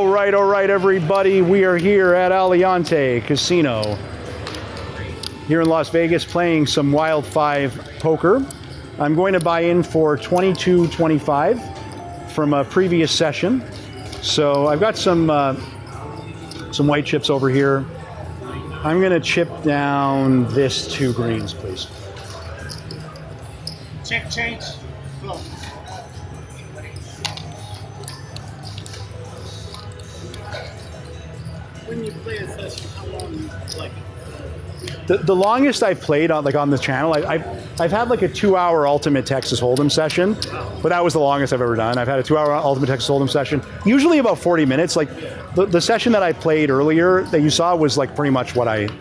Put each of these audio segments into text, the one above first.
All right, everybody. We are here at Aliante Casino here in Las Vegas playing some Wild 5 poker. I'm going to buy in for $22.25 from a previous session. So I've got some white chips over here. I'm going to chip down this 2 greens, please. Check change. Go. When you play a session, how long do you like it? The longest I've played on the channel, I've had like a 2-hour Ultimate Texas Hold'em session, but that was the longest I've ever done. I've had a 2-hour Ultimate Texas Hold'em session, usually about 40 minutes. Like the session that I played earlier that you saw was like pretty much the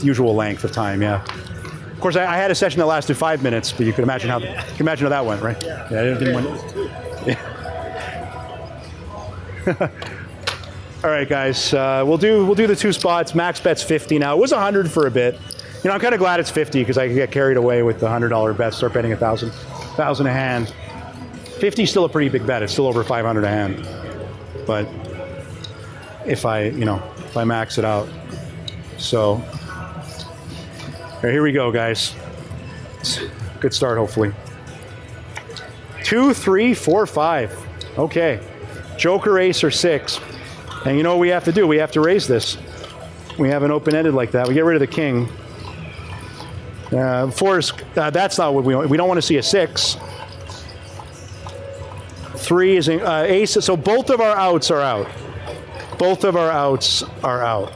usual length of time. Yeah. Of course, I had a session that lasted 5 minutes, but you can imagine how that went, right? Yeah, it didn't win. Yeah. All right, guys, we'll do the 2 spots. Max bet's 50 now. It was 100 for a bit. You know, I'm kind of glad it's 50 because I can get carried away with the $100 bet. Start betting 1,000 a hand. 50 is still a pretty big bet. It's still over 500 a hand. But if I max it out, so all right, here we go, guys. Good start, hopefully. 2, 3, 4, 5. Okay, Joker, Ace, or 6. And you know what we have to do? We have to raise this. We have an open-ended like that. We get rid of the king. 4 is, that's not what we want. We don't want to see a 6. 3 is ace. So both of our outs are out. Both of our outs are out.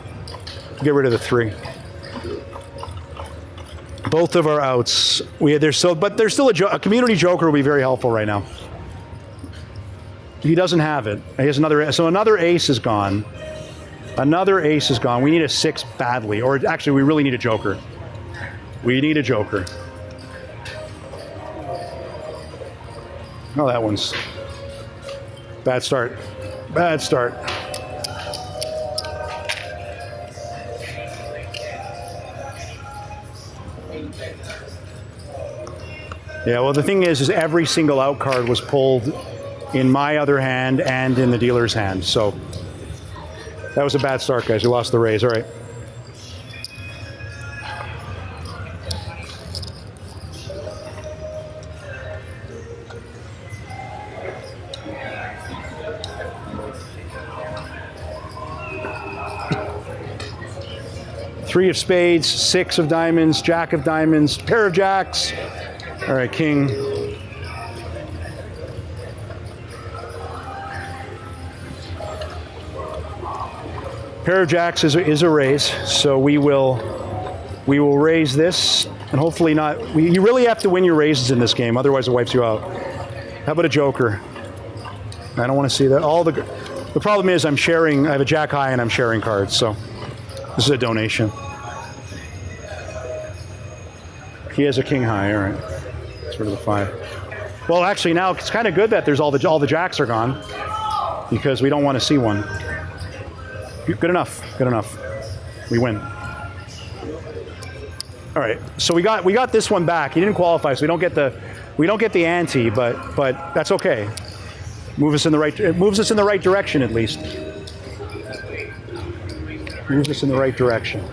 Get rid of the 3. Both of our outs. There's still a community joker will be very helpful right now. He doesn't have it. He has another ace is gone. Another ace is gone. We need a 6 badly, or actually, we really need a joker. We need a joker. Oh, that one's bad start. Bad start. Yeah. Well, the thing is every single out card was pulled in my other hand and in the dealer's hand. So that was a bad start, guys. We lost the raise. All right. Three of spades, 6 of diamonds, jack of diamonds, pair of jacks. All right, king. Pair of jacks is a raise, so we will raise this, and hopefully not. You really have to win your raises in this game, otherwise it wipes you out. How about a joker? I don't want to see that. The problem is I'm sharing. I have a jack high and I'm sharing cards, so this is a donation. He has a king high. All right, let's rid of the 5. Well, actually now it's kind of good that there's all the jacks are gone because we don't want to see one. Good enough. Good enough. We win. All right. So we got this one back. He didn't qualify, so we don't get the ante, but that's okay. It moves us in the right direction at least. Moves us in the right direction.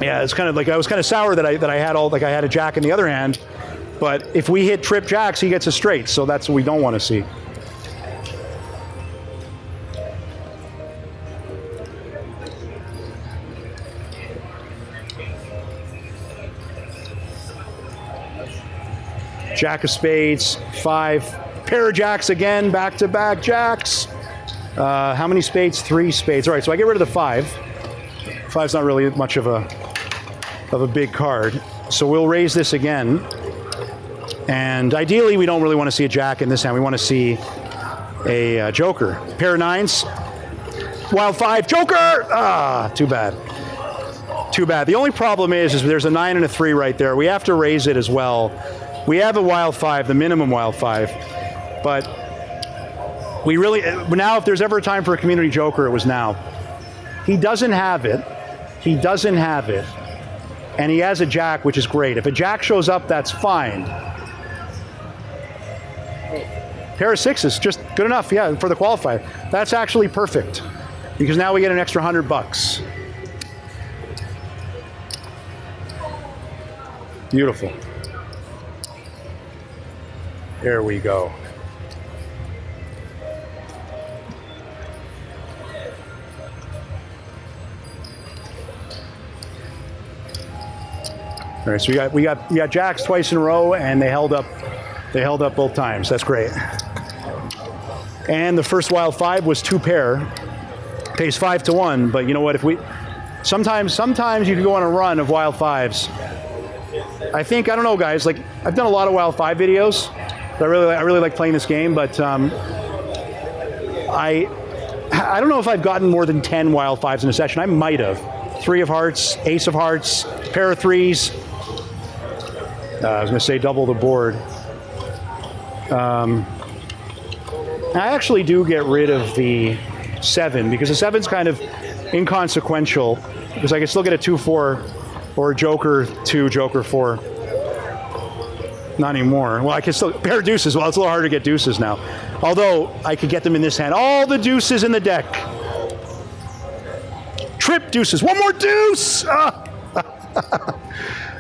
Yeah, it's kind of like I was kind of sour that I had I had a jack in the other hand. But if we hit trip jacks, he gets a straight, so that's what we don't want to see. Jack of spades, 5. Pair of jacks again, back-to-back jacks. How many spades? 3 spades. All right, so I get rid of the 5. 5's not really much of a big card. So we'll raise this again. And ideally, we don't really want to see a jack in this hand. We want to see a joker. Pair of 9s. Wild 5. Joker! Ah, too bad. Too bad. The only problem is there's a 9 and a 3 right there. We have to raise it as well. We have a wild 5, the minimum wild 5. But we really, now if there's ever a time for a community joker, it was now. He doesn't have it. He doesn't have it. And he has a jack, which is great. If a jack shows up, that's fine. Pair of sixes, just good enough, yeah, for the qualifier. That's actually perfect, because now we get an extra $100. Beautiful. There we go. All right, so we got jacks twice in a row, and they held up both times. That's great. And the first wild 5 was 2 pair. Pays 5 to 1, but you know what? If we sometimes you can go on a run of wild 5s. I don't know, guys. Like, I've done a lot of wild 5 videos. I really like playing this game, but I don't know if I've gotten more than 10 wild 5s in a session. I might have. 3 of hearts, ace of hearts, pair of 3s. I was going to say double the board. I actually do get rid of the 7, because the 7's kind of inconsequential, because I can still get a 2-4 or a joker 2, joker 4. Not anymore. Well, I can still pair of deuces. Well, it's a little harder to get deuces now. Although I could get them in this hand. All the deuces in the deck. Trip deuces. One more deuce. Ah.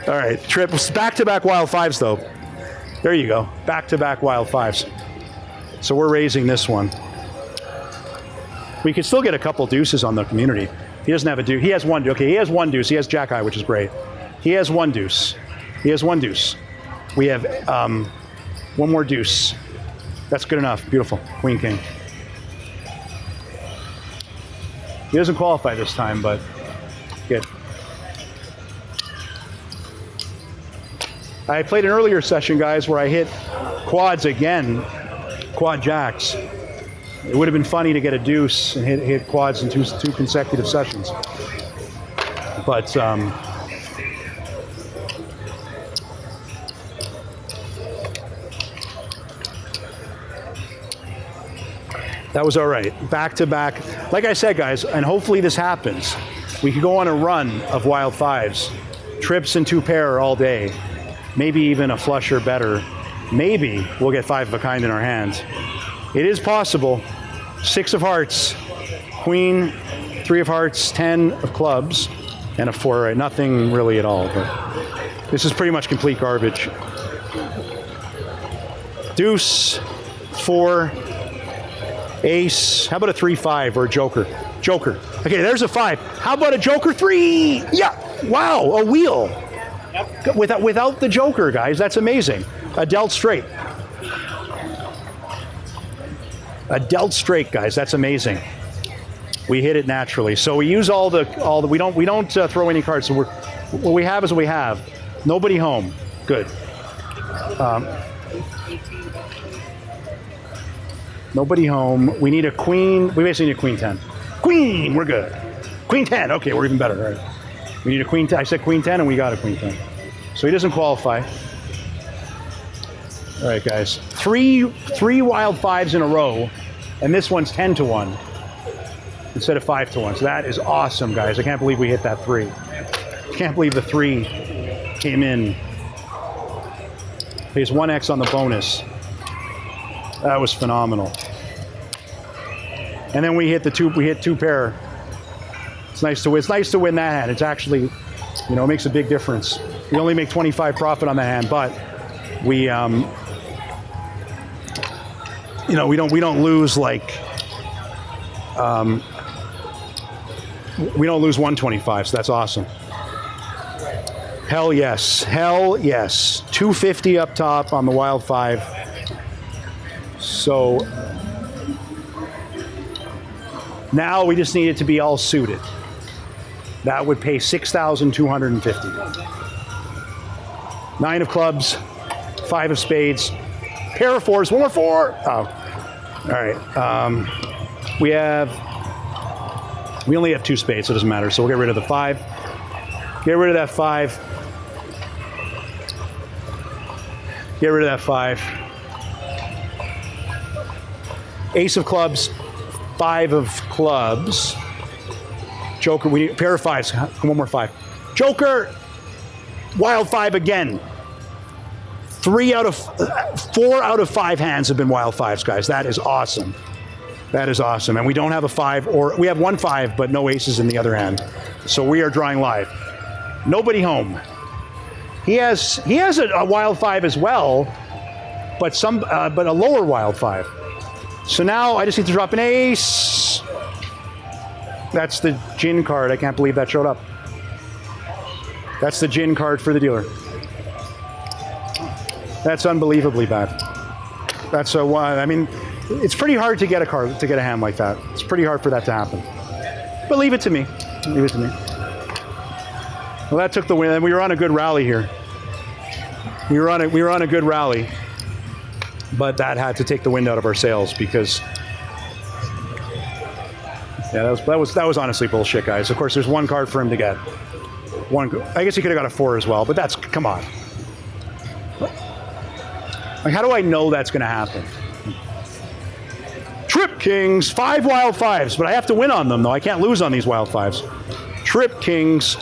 All right, trip. Back-to-back wild 5s, though. There you go. Back-to-back wild 5s. So we're raising this one. We could still get a couple deuces on the community. He doesn't have a deuce. He has one. Okay, he has one deuce. He has jack high, which is great. He has one deuce. He has one deuce. We have one more deuce. That's good enough. Beautiful. Queen, king. He doesn't qualify this time, but good. I played an earlier session, guys, where I hit quads again, quad jacks. It would have been funny to get a deuce and hit quads in two consecutive sessions. But that was all right. Back to back. Like I said, guys, and hopefully this happens. We could go on a run of wild 5s, trips and 2 pair all day. Maybe even a flush or better. Maybe we'll get 5 of a kind in our hands. It is possible. 6 of hearts, queen, 3 of hearts, 10 of clubs, and a 4. Right? Nothing really at all. But this is pretty much complete garbage. Deuce, 4, ace. How about a 3-5 or a joker? Joker. Okay, there's a 5. How about a joker 3? Yeah. Wow, a wheel. Yep. Without the joker, guys, that's amazing. A dealt straight. A dealt straight, guys, that's amazing. We hit it naturally. So we use all the we don't throw any cards. So what we have is what we have. Nobody home. Good. Nobody home. We need a queen. We basically need a queen 10. Queen, we're good. Queen 10. Okay, we're even better. All right. We need a queen 10. I said queen 10, and we got a queen 10. So he doesn't qualify. All right, guys. Three wild 5s in a row, and this one's 10 to 1 instead of 5 to 1. So that is awesome, guys. I can't believe we hit that 3. I can't believe the 3 came in. Pays 1x on the bonus. That was phenomenal. And then we hit the 2. We hit 2 pair. It's nice to win. It's nice to win that hand. It's actually, it makes a big difference. We only make 25 profit on the hand, but we, we don't lose like, we don't lose 125. So that's awesome. Hell yes. Hell yes. 250 up top on the wild 5. So now we just need it to be all suited. That would pay 6,250. 9 of clubs, 5 of spades, pair of 4s, 1 more 4. Oh, all right. We only have 2 spades, so it doesn't matter. So we'll get rid of the 5. Get rid of that 5. Get rid of that 5. Ace of clubs, 5 of clubs. Joker, we need a pair of 5s. 1 more 5. Joker, wild 5 again. 4 out of 5 hands have been wild fives, guys. That is awesome. That is awesome. And we don't have a 5, or we have 1 5, but no aces in the other hand. So we are drawing live. Nobody home. He has a wild 5 as well, but a lower wild 5. So now I just need to drop an ace. That's the gin card. I can't believe that showed up. That's the gin card for the dealer. That's unbelievably bad. That's a one. I mean, it's pretty hard to get a hand like that. It's pretty hard for that to happen. But leave it to me. Leave it to me. Well, that took the win. We were on a good rally here. We were on a good rally, but that had to take the wind out of our sails because, yeah, that was honestly bullshit, guys. Of course, there's 1 card for him to get. I guess he could have got a 4 as well, but come on. Like, how do I know that's going to happen? Trip Kings, 5 wild 5s, but I have to win on them, though. I can't lose on these wild 5s. Trip Kings.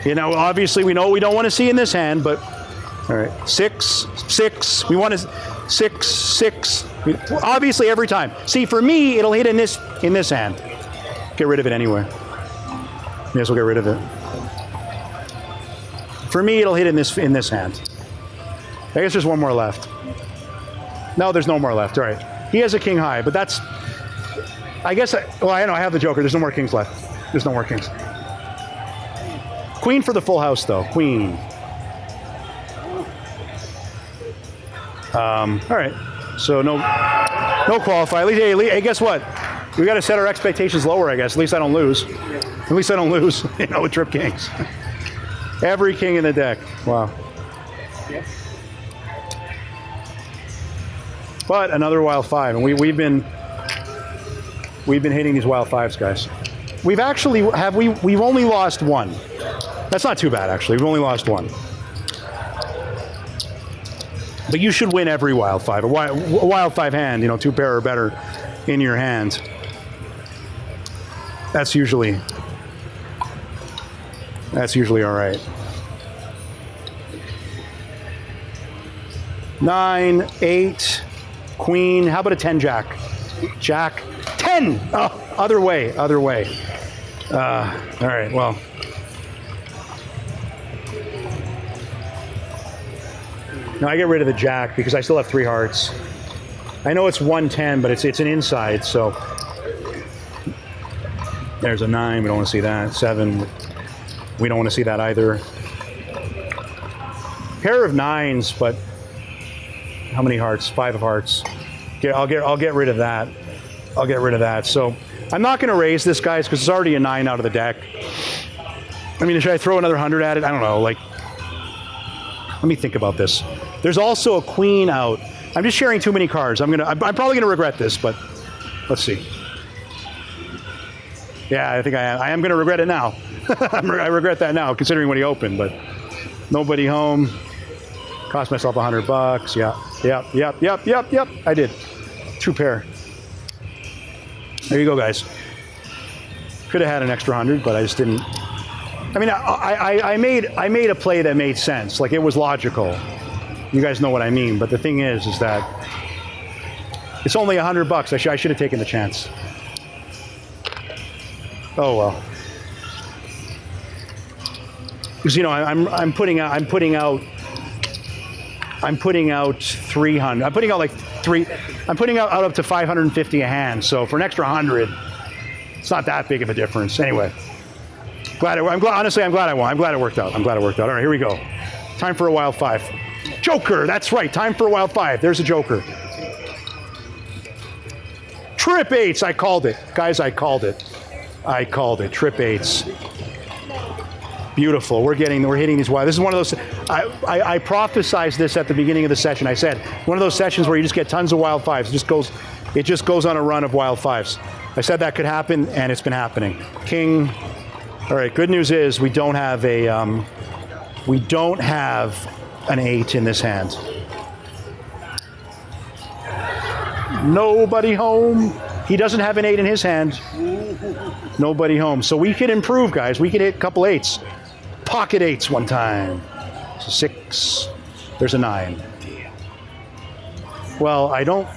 You know, obviously, we know what we don't want to see in this hand, but all right, 6, 6. We want to 6, 6. Obviously, every time. See, for me, it'll hit in this hand. Get rid of it anyway. May as well get rid of it. For me, it'll hit in this hand. I guess there's 1 more left. No, there's no more left. All right. He has a king high, but that's. I guess. I know I have the joker. There's no more kings left. There's no more kings. Queen for the full house, though. Queen. All right. So no qualify. Hey, guess what? We got to set our expectations lower, I guess. At least I don't lose. At least I don't lose. With Trip Kings. Every king in the deck. Wow. Yes. But another wild 5, and we've been hitting these wild 5s, guys. We've only lost 1. That's not too bad, actually. We've only lost 1. But you should win every wild 5. A wild 5 hand, 2 pair or better in your hand. That's usually all right. 9, 8, queen. How about a 10 jack? Jack. 10! Oh, other way. All right, well. Now I get rid of the jack because I still have 3 hearts. I know it's 110, but it's an inside, so. There's a 9, we don't want to see that. 7, we don't want to see that either. Pair of 9s, but how many hearts? 5 of hearts. I'll get rid of that. I'll get rid of that. So I'm not going to raise this, guys, because it's already a 9 out of the deck. I mean, should I throw another 100 at it? I don't know. Like, let me think about this. There's also a queen out. I'm just sharing too many cards. I'm probably gonna regret this, but let's see. Yeah, I think I am gonna regret it now. I regret that now, considering what he opened. But nobody home. Cost myself $100. Yep. I did. 2 pair. There you go, guys. Could have had an extra 100, but I just didn't. I mean, I made a play that made sense. Like, it was logical. You guys know what I mean. But the thing is that it's only $100. I should have taken the chance. Oh well. Because I'm putting out 300. I'm putting out like 3. I'm putting out up to 550 a hand. So for an extra 100, it's not that big of a difference. Anyway. Honestly, I'm glad I won. I'm glad it worked out. All right, here we go. Time for a wild 5. Joker, that's right. Time for a wild 5. There's a joker. Trip 8s. I called it. Guys, I called it. Trip 8s. Beautiful. We're hitting these wild. This is one of those. I prophesized this at the beginning of the session. I said one of those sessions where you just get tons of wild 5s. It just goes on a run of wild 5s. I said that could happen, and it's been happening. King. All right, good news is we don't have an 8 in this hand. Nobody home. He doesn't have an 8 in his hand. Nobody home. So we could improve, guys. We could hit a couple 8s. Pocket 8s one time. So 6. There's a 9. Well, I didn't,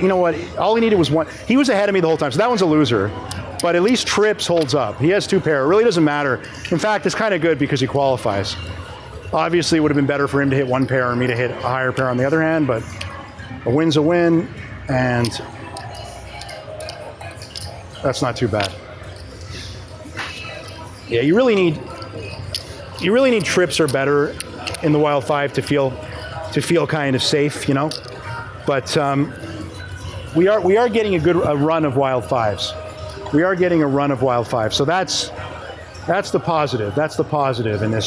you know what? All he needed was 1. He was ahead of me the whole time, so that one's a loser. But at least trips holds up. He has 2 pair. It really doesn't matter. In fact, it's kind of good because he qualifies. Obviously, it would have been better for him to hit 1 pair and me to hit a higher pair on the other hand, but a win's a win, and that's not too bad. Yeah, you really need trips or better in the Wild 5 to feel kind of safe, you know. But we are getting a run of Wild 5s. We are getting a run of Wild 5s. So that's the positive. That's the positive in this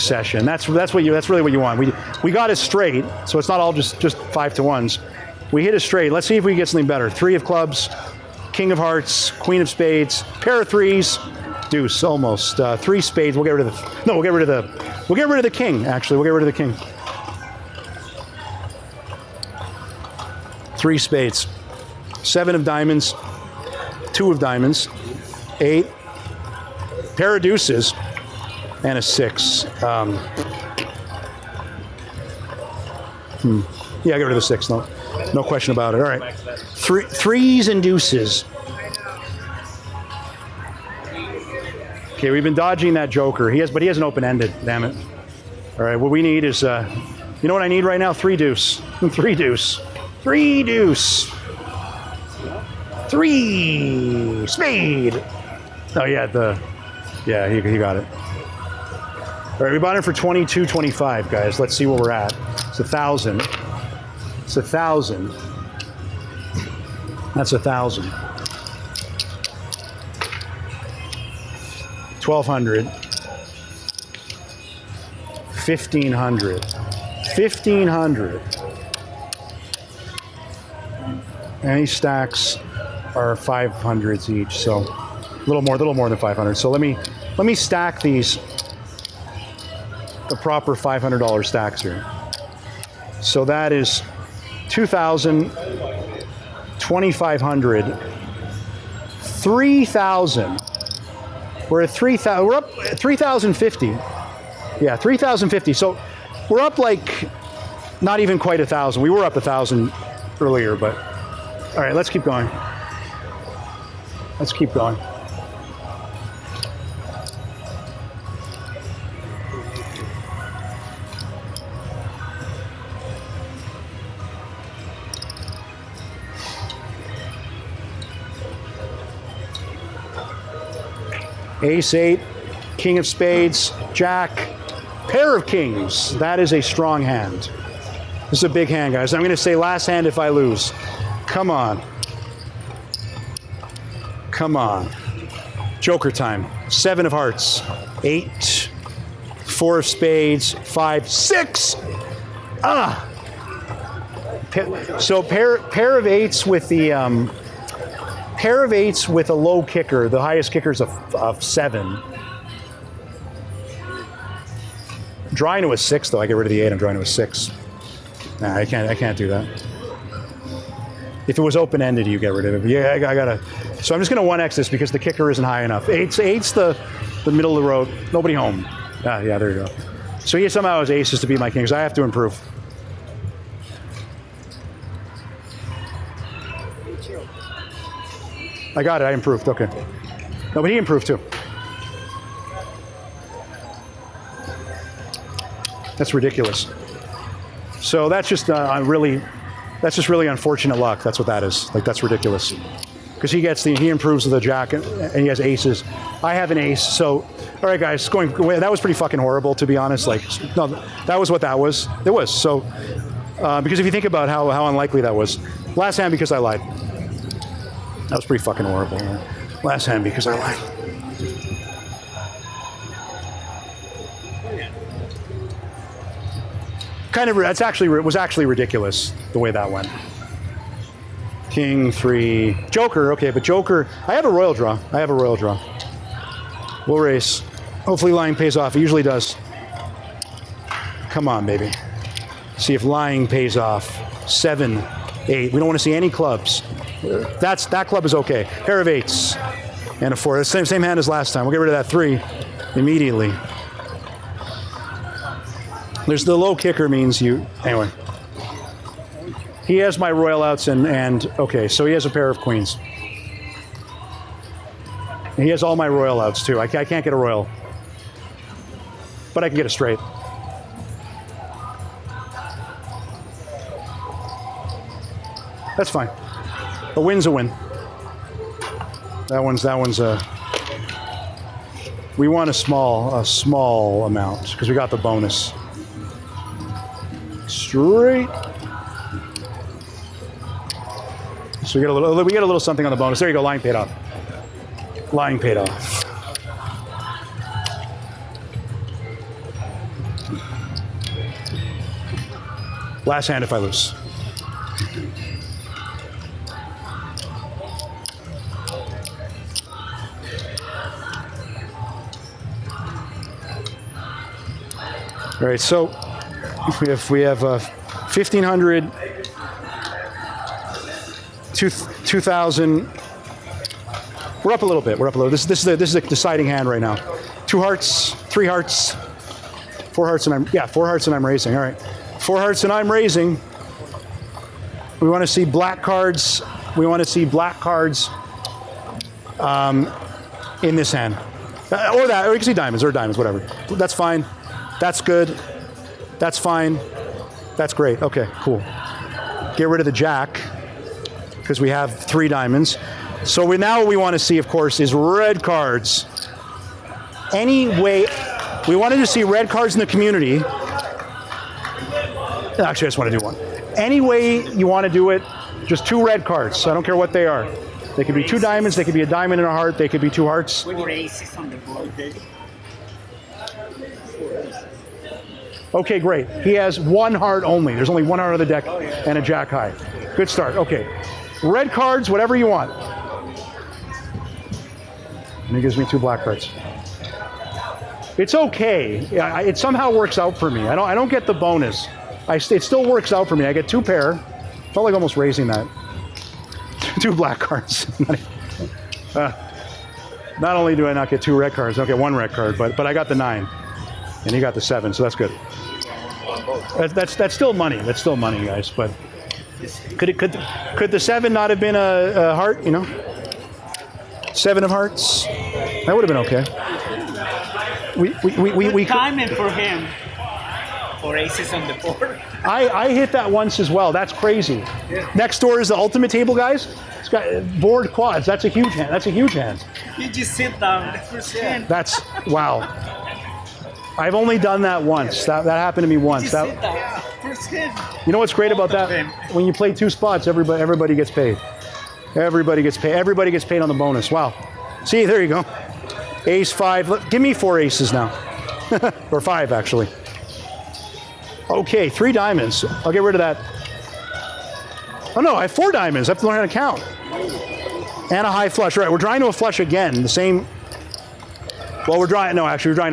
session. That's really what you want. We got it straight, so it's not all just 5 to 1s. We hit it straight. Let's see if we get something better. 3 of clubs, King of hearts, Queen of spades, pair of 3s, deuce almost. 3 spades. We'll get rid of the king. Actually, we'll get rid of the king. 3 spades, 7 of diamonds, 2 of diamonds, 8, pair of deuces, and a 6. Yeah, get rid of the 6. No question about it. All right, 3s and deuces. Okay, we've been dodging that joker. But he has an open-ended. Damn it. All right, what we need is, you know what I need right now? 3 deuce. 3 deuce. 3 deuce. 3 spade. Oh yeah, he got it. All right, we bought it for $22.25, guys. Let's see where we're at. It's 1,000. It's 1,000. That's 1,000. 1,200. 1,500. 1,500. And these stacks are 500s each, so a little more than 500. So let me stack these, the proper $500 stacks here. So that is 2,000, 2,500, 3,000. We're at 3,000. We're up at 3,050. Yeah, 3,050. So we're up like not even quite 1,000. We were up 1,000 earlier, but. All right, let's keep going. Let's keep going. Ace 8, King of spades, Jack, pair of kings. That is a strong hand. This is a big hand, guys. I'm going to say last hand if I lose. Come on. Come on. Joker time. 7 of hearts. 8. 4 of spades. 5. 6. So pair of 8s with the pair of 8s with a low kicker. The highest kicker is of 7. Drawing to a 6 though. I get rid of the 8. I'm drawing to a 6. Nah, I can't do that. If it was open-ended, you get rid of it. Yeah, I gotta. So I'm just gonna 1x this because the kicker isn't high enough. 8's the middle of the road. Nobody home. Yeah, there you go. So he somehow has aces to beat my kings. I have to improve. I got it. I improved. Okay. No, but he improved too. That's ridiculous. So that's just That's just really unfortunate luck. That's what that is. Like, that's ridiculous. Because he improves with the jack and he has aces. I have an ace. So, all right, guys, that was pretty fucking horrible, to be honest. Like, no, that was what that was. It was. So, because if you think about how unlikely that was. Last hand because I lied. That was pretty fucking horrible. Last hand because I lied. Kind of, it was actually ridiculous the way that went. King, 3, Joker, okay, but Joker, I have a royal draw. We'll race. Hopefully lying pays off. It usually does. Come on, baby. See if lying pays off. 7, 8. We don't want to see any clubs. That club is okay. Pair of 8s and a 4. Same hand as last time. We'll get rid of that 3. Immediately. There's the low kicker means you, anyway. He has my royal outs and okay, so he has a pair of queens. And he has all my royal outs too. I can't get a royal. But I can get a straight. That's fine. A win's a win. That one's a. We want a small amount because we got the bonus. Straight. So we get a little something on the bonus. There you go. Line paid off. Line paid off. Last hand if I lose. All right, so we have 1,500, 2,000. We're up a little bit. This is a deciding hand right now. 2 hearts, 3 hearts, 4 hearts, and 4 hearts, and I'm raising. All right, 4 hearts, and I'm raising. We want to see black cards. We want to see black cards in this hand, or you can see diamonds, whatever. That's fine. That's good. That's fine. That's great. Okay, cool. Get rid of the jack because we have 3 diamonds. So now what we want to see, of course, is red cards. Anyway, we wanted to see red cards in the community. Actually, I just want to do one. Any way you want to do it, just 2 red cards. I don't care what they are. They could be 2 diamonds. They could be a diamond and a heart. They could be 2 hearts. 4 aces on the board. Okay, great. He has 1 heart only. There's only 1 heart on the deck and a jack high. Good start. Okay. Red cards, whatever you want. And he gives me 2 black cards. It's okay. It somehow works out for me. I don't get the bonus. It still works out for me. I get 2 pair. Felt like almost raising that. 2 black cards. Not only do I not get 2 red cards, I don't get 1 red card, but I got the 9. And he got the 7, so that's good. That's still money. That's still money, guys. But could the 7 not have been a heart? 7 of hearts. That would have been okay. We timing for him. 4 aces on the board. I hit that once as well. That's crazy. Yeah. Next door is the ultimate table, guys. It's got board quads. That's a huge hand. You just sit down the first hand. That's wow. I've only done that once. That happened to me once. You know what's great about that? When you play 2 spots, everybody gets paid. Everybody gets paid. Everybody gets paid on the bonus. Wow. See, there you go. Ace 5. Give me 4 aces now. Or 5, actually. Okay, 3 diamonds. I'll get rid of that. Oh, no, I have 4 diamonds. I have to learn how to count. And a high flush. All right, we're drawing to a flush again. The same. Well, we're drawing to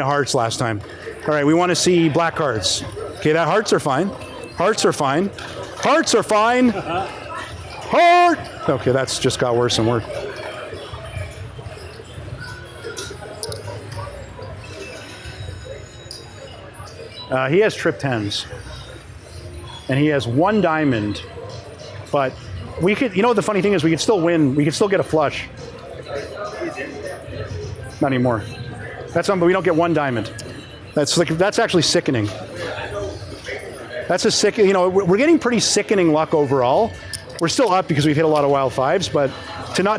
hearts last time. All right, we want to see black cards. Okay, that hearts are fine. Hearts are fine. Hearts are fine. Heart! Okay, that's just got worse and worse. He has trip 10s. And he has 1 diamond. But we could, the funny thing is we could still win. We could still get a flush. Not anymore. That's but we don't get 1 diamond. That's actually sickening. That's a sick. We're getting pretty sickening luck overall. We're still up because we've hit a lot of wild 5s, but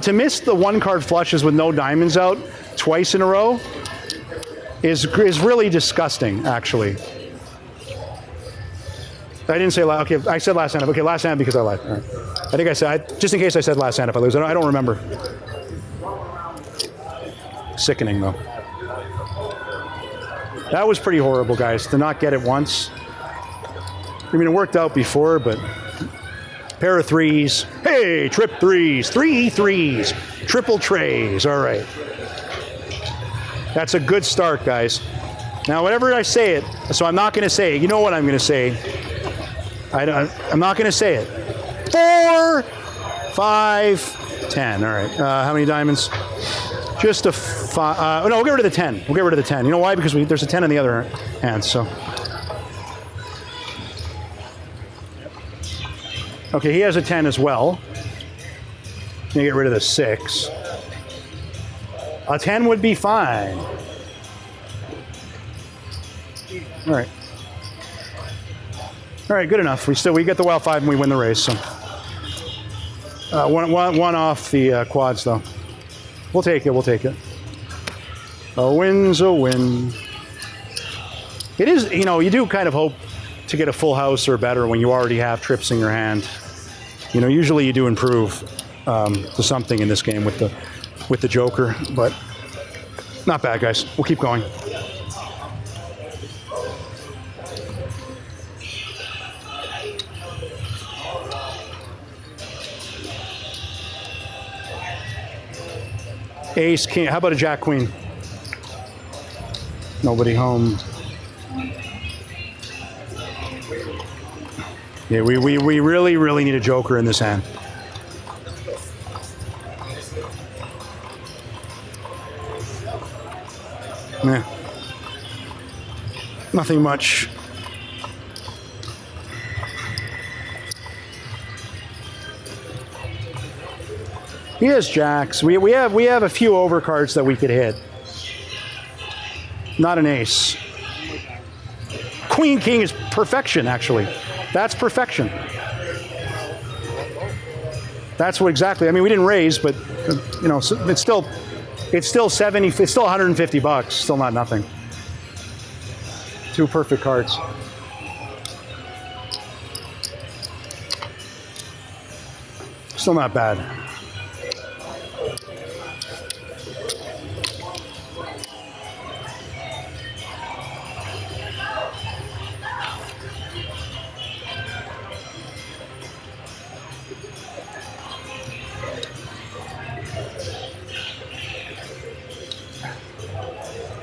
to miss the 1 card flushes with no diamonds out twice in a row is really disgusting. Actually, I didn't say last. Okay, I said last hand. Okay, last hand because I lied. All right. I think I said just in case I said last hand if I lose. I don't remember. Sickening though. That was pretty horrible, guys, to not get it once. I mean, it worked out before, but pair of 3s. Hey, trip 3s, 3 3s, triple trays. All right. That's a good start, guys. Now, whenever I say it, so I'm not going to say it. You know what I'm going to say. I'm not going to say it. 4, 5, 10. All right. How many diamonds? Just a five. No, we'll get rid of the 10. We'll get rid of the 10. You know why? Because there's a 10 in the other hand. So. Okay, he has a 10 as well. Gonna get rid of the 6. A 10 would be fine. All right. All right, good enough. We get the wild 5 and we win the race. So one off the quads though. We'll take it. We'll take it. A win's a win. It is, you know, you do kind of hope to get a full house or better when you already have trips in your hand. You know, usually you do improve to something in this game with the Joker, but not bad, guys. We'll keep going. Ace, king. How about a jack, queen? Nobody home. Yeah, we really, really need a joker in this hand. Yeah. Nothing much. He has jacks. We have a few overcards that we could hit. Not an ace. Queen king is perfection, actually. That's perfection. That's what exactly. I mean, we didn't raise, but you know, it's still 70. It's still $150. Still not nothing. 2 perfect cards. Still not bad.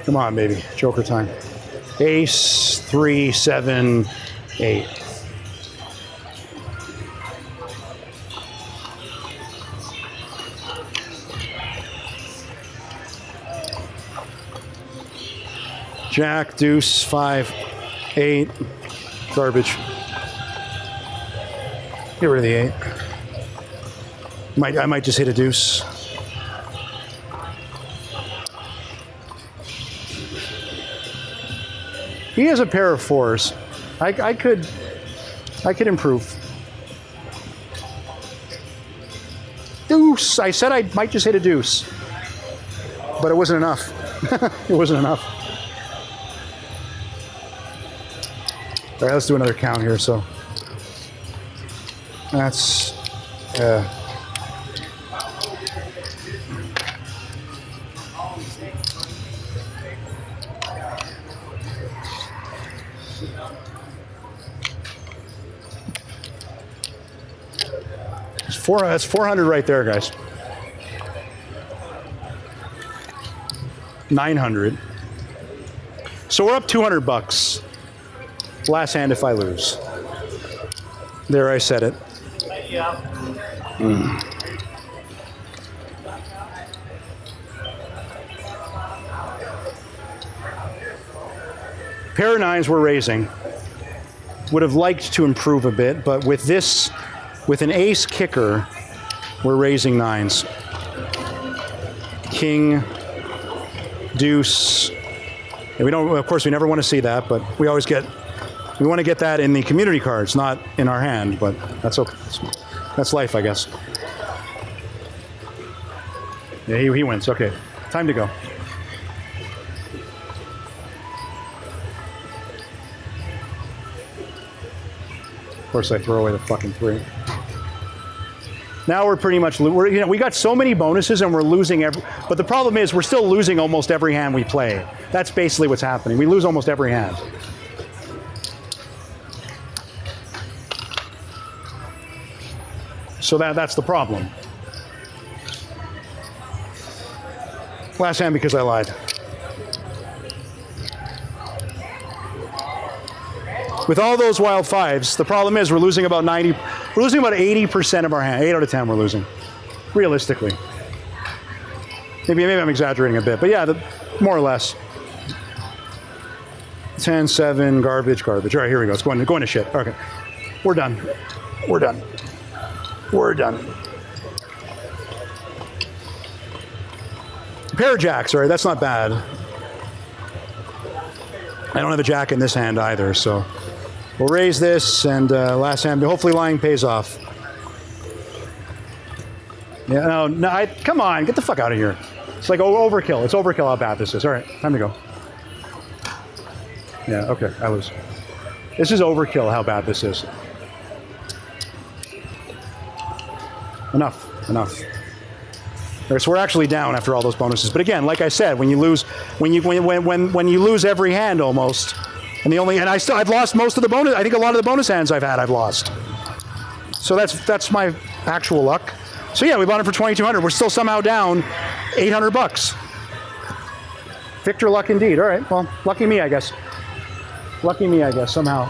Come on, baby. Joker time. Ace, 3, 7, 8. Jack, deuce, 5, 8. Garbage. Get rid of the 8. I might just hit a deuce. He has a pair of 4s. I could improve. Deuce. I said I might just hit a deuce, but it wasn't enough. It wasn't enough. All right, let's do another count here. So that's. That's 400 right there, guys. 900. So we're up $200. Last hand if I lose. There, I said it. Pair of 9s we're raising. Would have liked to improve a bit, but with this, with an ace kicker, we're raising 9s. King, deuce. And we don't, of course, we never want to see that, but we want to get that in the community cards, not in our hand, but that's okay. That's life, I guess. Yeah, he wins. Okay, time to go. Of course, I throw away the fucking 3. Now we're pretty much, we got so many bonuses and we're losing but the problem is we're still losing almost every hand we play. That's basically what's happening. We lose almost every hand. So that's the problem. Last hand because I lied. With all those wild 5s, the problem is we're losing about 80% of our hand. 8 out of 10 we're losing, realistically. Maybe I'm exaggerating a bit, but yeah, more or less. 10, 7, garbage. All right, here we go. It's going to shit. Okay, we're done. Pair of jacks. All right, that's not bad. I don't have a jack in this hand either, so we'll raise this, and last hand, hopefully lying pays off. Yeah, no, come on, get the fuck out of here. It's like overkill. It's overkill how bad this is. All right, time to go. Yeah, okay, this is overkill how bad this is. Enough. All right, so we're actually down after all those bonuses. But again, like I said, when you lose every hand almost, I've lost most of the bonus. I think a lot of the bonus hands I've lost. So that's my actual luck. So yeah, we bought it for $2,200. We're still somehow down $800. Victor luck indeed. All right, well, lucky me, I guess. Somehow.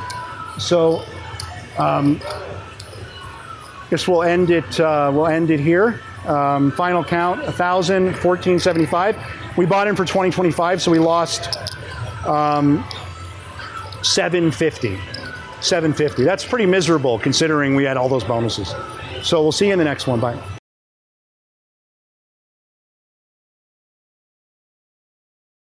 So, guess we'll end it. We'll end it here. Final count: 1,000, 1475. We bought in for 2025, so we lost 750. 750. That's pretty miserable considering we had all those bonuses. So we'll see you in the next one. Bye.